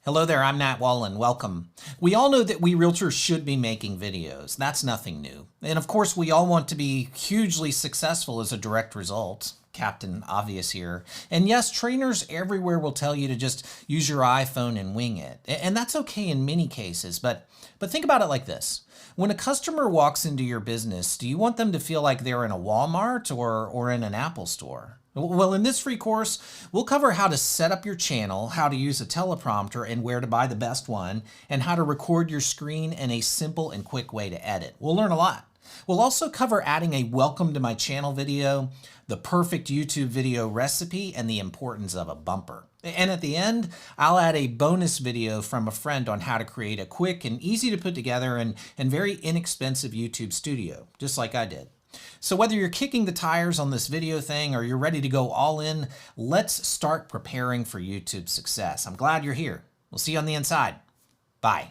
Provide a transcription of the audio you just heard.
Hello there, I'm Nat Wallen. Welcome. We all know that we realtors should be making videos. That's nothing new. And of course, we all want to be hugely successful as a direct result. Captain Obvious here. And yes, trainers everywhere will tell you to just use your iPhone and wing it. And that's okay in many cases, but think about it like this. When a customer walks into your business, do you want them to feel like they're in a Walmart or in an Apple store? Well, in this free course, we'll cover how to set up your channel, how to use a teleprompter and where to buy the best one, and how to record your screen in a simple and quick way to edit. We'll learn a lot. We'll also cover adding a welcome to my channel video, the perfect YouTube video recipe, and the importance of a bumper. And at the end, I'll add a bonus video from a friend on how to create a quick and easy to put together and very inexpensive YouTube studio, just like I did. So whether you're kicking the tires on this video thing or you're ready to go all in, let's start preparing for YouTube success. I'm glad you're here. We'll see you on the inside. Bye.